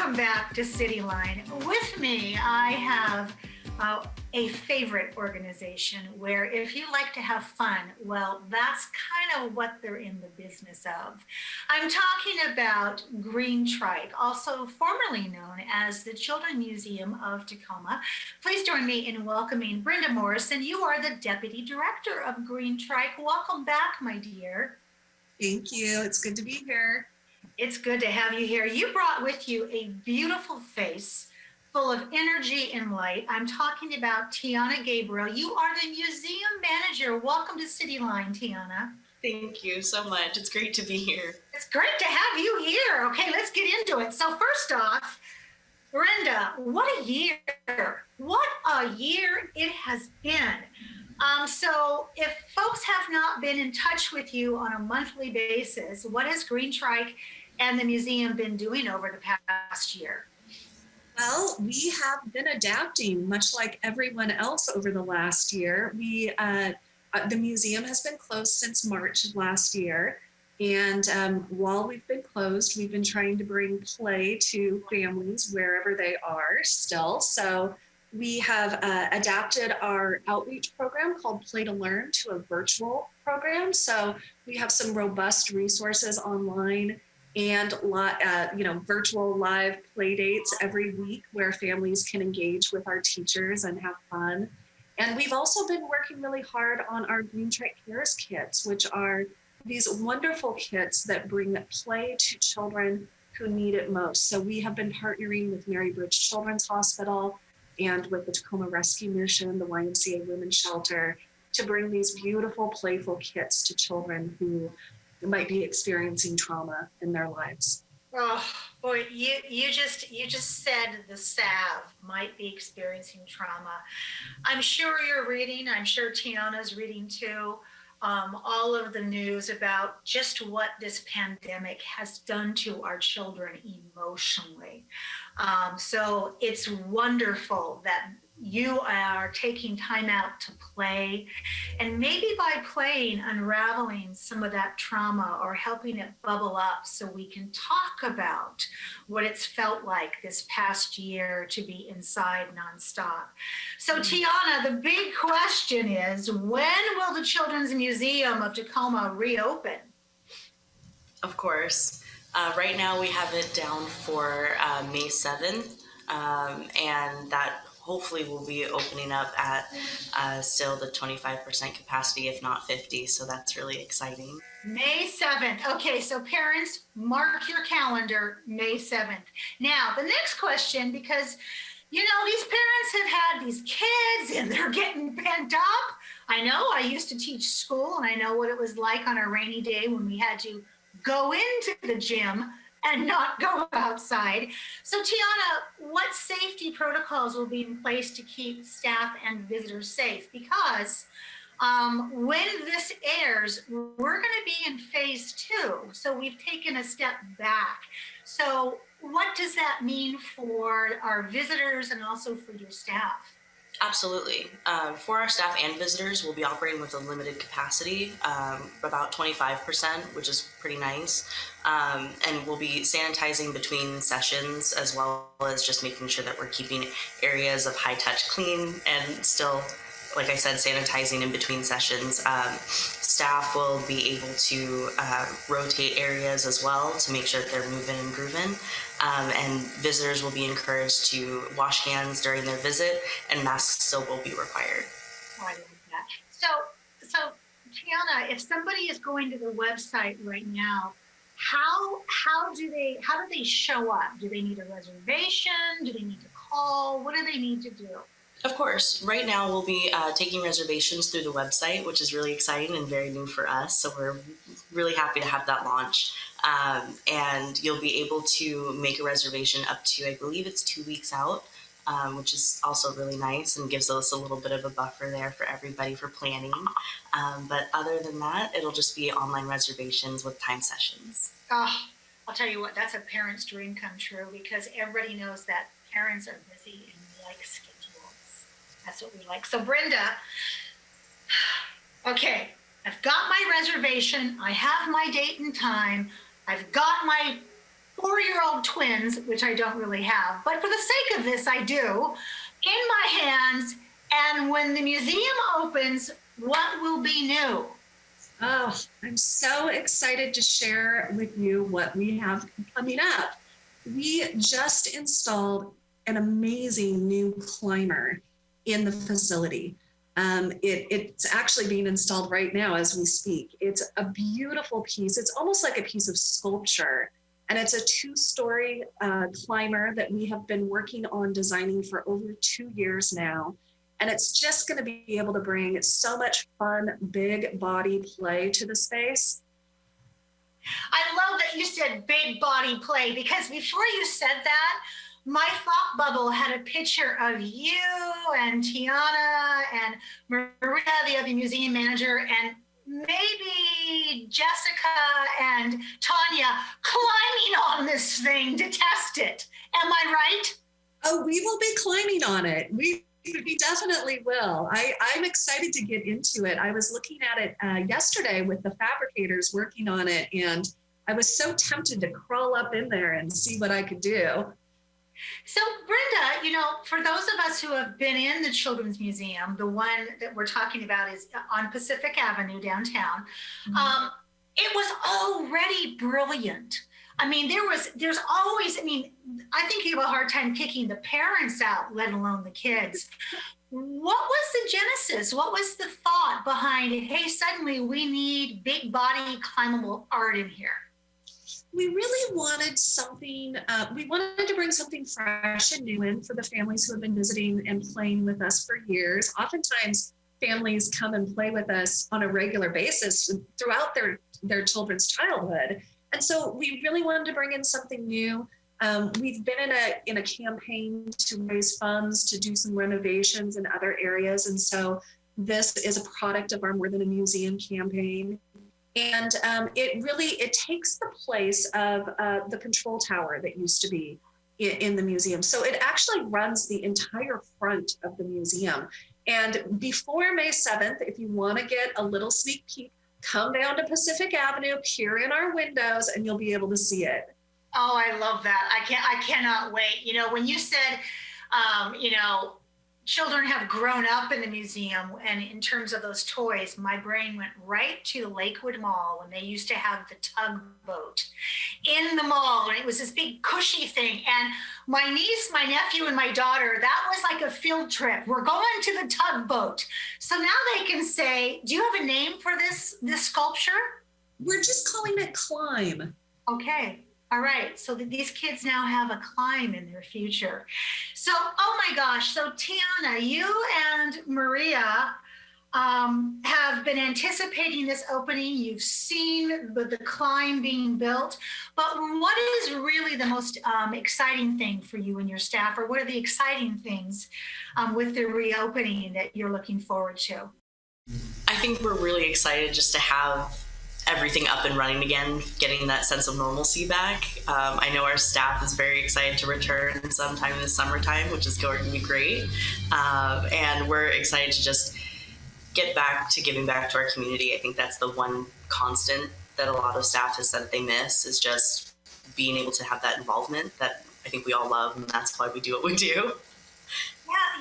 Welcome back to Cityline. With me, I have a favorite organization where if you like to have fun, well, that's kind of what they're in the business of. I'm talking about Green Trike, also formerly known as the Children's Museum of Tacoma. Please join me in welcoming Brenda Morrison. You are the Deputy Director of Green Trike. Welcome back, my dear. Thank you. It's good to be here. It's good to have you here. You brought with you a beautiful face full of energy and light. I'm talking about Tiana Gabriel. You are the museum manager. Welcome to Cityline, Tiana. Thank you so much. It's great to be here. It's great to have you here. Okay, let's get into it. So first off, Brenda, what a year. What a year it has been. So if folks have not been in touch with you on a monthly basis, what has Green Trike and the museum been doing over the past year? Well, we have been adapting much like everyone else over the last year. The museum has been closed since March of last year. And while we've been closed, we've been trying to bring play to families wherever they are still. So we have adapted our outreach program called Play to Learn to a virtual program. So we have some robust resources online and virtual live play dates every week where families can engage with our teachers and have fun. And we've also been working really hard on our Green Trike Cares kits, which are these wonderful kits that bring play to children who need it most. So we have been partnering with Mary Bridge Children's Hospital and with the Tacoma Rescue Mission, the YMCA Women's Shelter, to bring these beautiful, playful kits to children who might be experiencing trauma in their lives. Oh boy, you just said the salve might be experiencing trauma. I'm sure you're reading, I'm sure Tiana's reading too, all of the news about just what this pandemic has done to our children emotionally. So it's wonderful that you are taking time out to play, and maybe by playing, unraveling some of that trauma or helping it bubble up so we can talk about what it's felt like this past year to be inside nonstop. So Tiana, the big question is, when will the Children's Museum of Tacoma reopen? Of course. Right now we have it down for May 7th, and that hopefully we'll be opening up at still the 25% capacity, if not 50. So that's really exciting. May 7th. Okay, so parents, mark your calendar, May 7th. Now, the next question, because, you know, these parents have had these kids and they're getting pent up. I know I used to teach school and I know what it was like on a rainy day when we had to go into the gym and not go outside. So Tiana, what safety protocols will be in place to keep staff and visitors safe? Because when this airs, we're gonna be in phase 2. So we've taken a step back. So what does that mean for our visitors and also for your staff? Absolutely. For our staff and visitors, we'll be operating with a limited capacity, about 25%, which is pretty nice. And we'll be sanitizing between sessions, as well as just making sure that we're keeping areas of high touch clean and still, like I said, sanitizing in between sessions. Staff will be able to rotate areas as well to make sure that they're moving and grooving. And visitors will be encouraged to wash hands during their visit, and masks still will be required. Oh, I love that. So Tiana, if somebody is going to the website right now, how do they show up? Do they need a reservation? Do they need to call? What do they need to do? Of course. Right now we'll be taking reservations through the website, which is really exciting and very new for us. So we're really happy to have that launch. And you'll be able to make a reservation up to, I believe it's 2 weeks out, which is also really nice and gives us a little bit of a buffer there for everybody for planning. But other than that, it'll just be online reservations with time sessions. Oh, I'll tell you what, that's a parent's dream come true, because everybody knows that parents are busy and we like schedules. That's what we like. So Brenda, okay, I've got my reservation. I have my date and time. I've got my 4-year-old twins, which I don't really have, but for the sake of this, I do, in my hands. And when the museum opens, what will be new? Oh, I'm so excited to share with you what we have coming up. We just installed an amazing new climber in the facility. It's actually being installed right now as we speak. It's a beautiful piece. It's almost like a piece of sculpture. And it's a 2-story climber that we have been working on designing for over 2 years now. And it's just going to be able to bring so much fun, big body play to the space. I love that you said big body play, because before you said that, my thought bubble had a picture of you and Tiana and Maria, the other museum manager, and maybe Jessica and Tanya climbing on this thing to test it. Am I right? Oh, we will be climbing on it. We definitely will. I'm excited to get into it. I was looking at it yesterday with the fabricators working on it, and I was so tempted to crawl up in there and see what I could do. So, Brenda, for those of us who have been in the Children's Museum, the one that we're talking about is on Pacific Avenue downtown. Mm-hmm. It was already brilliant. I mean, there's always, I think you have a hard time kicking the parents out, let alone the kids. What was the genesis? What was the thought behind it? Hey, suddenly we need big body climbable art in here. We really wanted something, we wanted to bring something fresh and new in for the families who have been visiting and playing with us for years. Oftentimes, families come and play with us on a regular basis throughout their children's childhood. And so we really wanted to bring in something new. We've been in a campaign to raise funds to do some renovations in other areas. And this is a product of our More Than a Museum campaign. And it takes the place of the control tower that used to be in the museum. So it actually runs the entire front of the museum. And before May 7th, if you want to get a little sneak peek, come down to Pacific Avenue, peer in our windows, and you'll be able to see it. Oh, I love that. I cannot wait. When you said, children have grown up in the museum, and in terms of those toys, my brain went right to the Lakewood Mall when they used to have the tugboat in the mall, and it was this big cushy thing. And my niece, my nephew, and my daughter, that was like a field trip. We're going to the tugboat. So now they can say, do you have a name for this sculpture? We're just calling it Climb. Okay. All right, so these kids now have a climb in their future. So, oh my gosh, so Tiana, you and Maria have been anticipating this opening. You've seen the climb being built, but what is really the most exciting thing for you and your staff, or what are the exciting things with the reopening that you're looking forward to? I think we're really excited just to have everything up and running again, getting that sense of normalcy back. I know our staff is very excited to return sometime in the summertime, which is going to be great. And we're excited to just get back to giving back to our community. I think that's the one constant that a lot of staff has said that they miss, is just being able to have that involvement that I think we all love, and that's why we do what we do.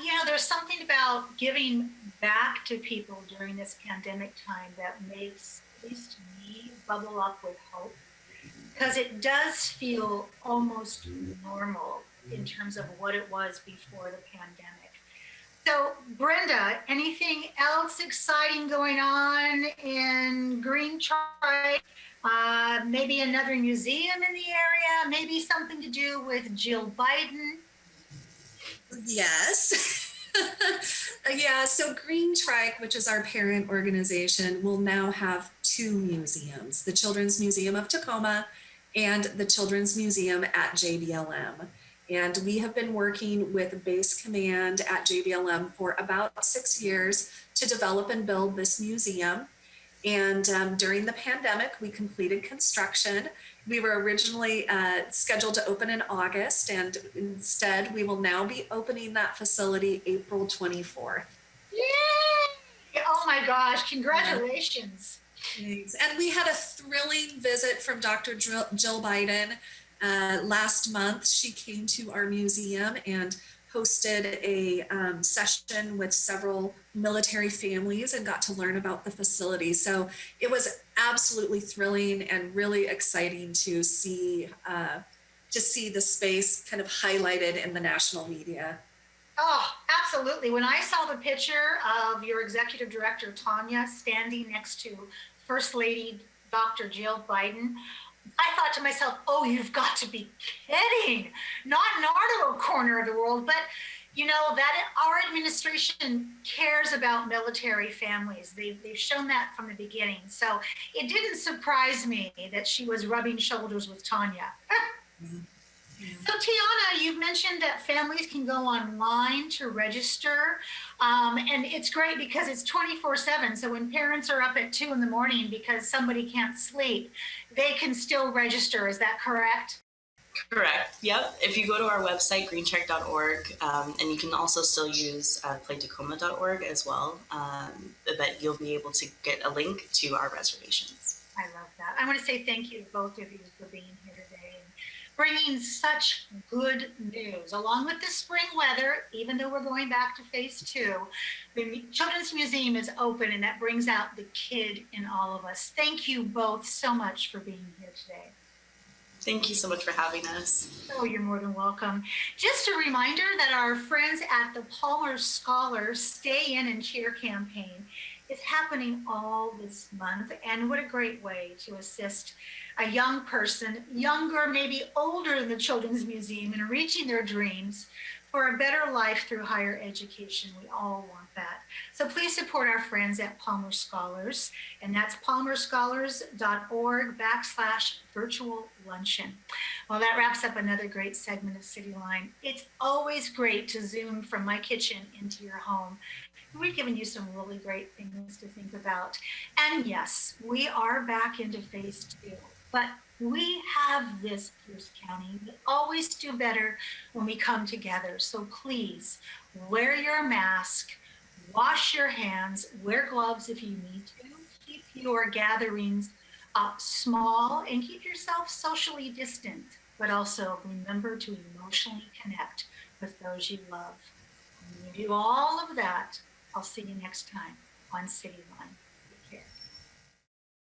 Yeah, there's something about giving back to people during this pandemic time that makes, at least to me, bubble up with hope, because it does feel almost normal in terms of what it was before the pandemic. So, Brenda, anything else exciting going on in Green Trike? Maybe another museum in the area? Maybe something to do with Jill Biden? Yes. Yeah, so Green Trike, which is our parent organization, will now have 2 museums, the Children's Museum of Tacoma and the Children's Museum at JBLM. And we have been working with Base Command at JBLM for about 6 years to develop and build this museum. And during the pandemic, we completed construction. We were originally scheduled to open in August, and instead we will now be opening that facility April 24th. Yay! Oh my gosh, congratulations. Thanks. And we had a thrilling visit from Dr. Jill Biden. Last month, she came to our museum and hosted a session with several military families and got to learn about the facility. So it was absolutely thrilling and really exciting to see the space kind of highlighted in the national media. Oh, absolutely. When I saw the picture of your executive director, Tanya, standing next to First Lady Dr. Jill Biden, I thought to myself, oh, you've got to be kidding. Not in our little corner of the world, but you know, that our administration cares about military families. They've shown that from the beginning. So it didn't surprise me that she was rubbing shoulders with Tanya. So Tiana, you've mentioned that families can go online to register. And it's great because it's 24/7. So when parents are up at 2 a.m. because somebody can't sleep, they can still register. Is that correct? Correct. Yep. If you go to our website, greencheck.org, and you can also still use playtacoma.org as well, but you'll be able to get a link to our reservations. I love that. I want to say thank you to both of you for being here today and bringing such good news. Along with the spring weather, even though we're going back to phase 2, the Children's Museum is open, and that brings out the kid in all of us. Thank you both so much for being here today. Thank you so much for having us. Oh, you're more than welcome. Just a reminder that our friends at the Palmer Scholars Stay In and Cheer campaign is happening all this month. And what a great way to assist a young person, younger, maybe older than the Children's Museum, in reaching their dreams for a better life through higher education. We all want that. So please support our friends at Palmer Scholars, and that's palmerscholars.org/virtual luncheon. Well, that wraps up another great segment of Cityline. It's always great to zoom from my kitchen into your home. We've given you some really great things to think about. And yes, we are back into phase 2, but we have this, Pierce County. We always do better when we come together. So please wear your mask, wash your hands, wear gloves if you need to, keep your gatherings small, and keep yourself socially distant, but also remember to emotionally connect with those you love. When you do all of that, I'll see you next time on Cityline.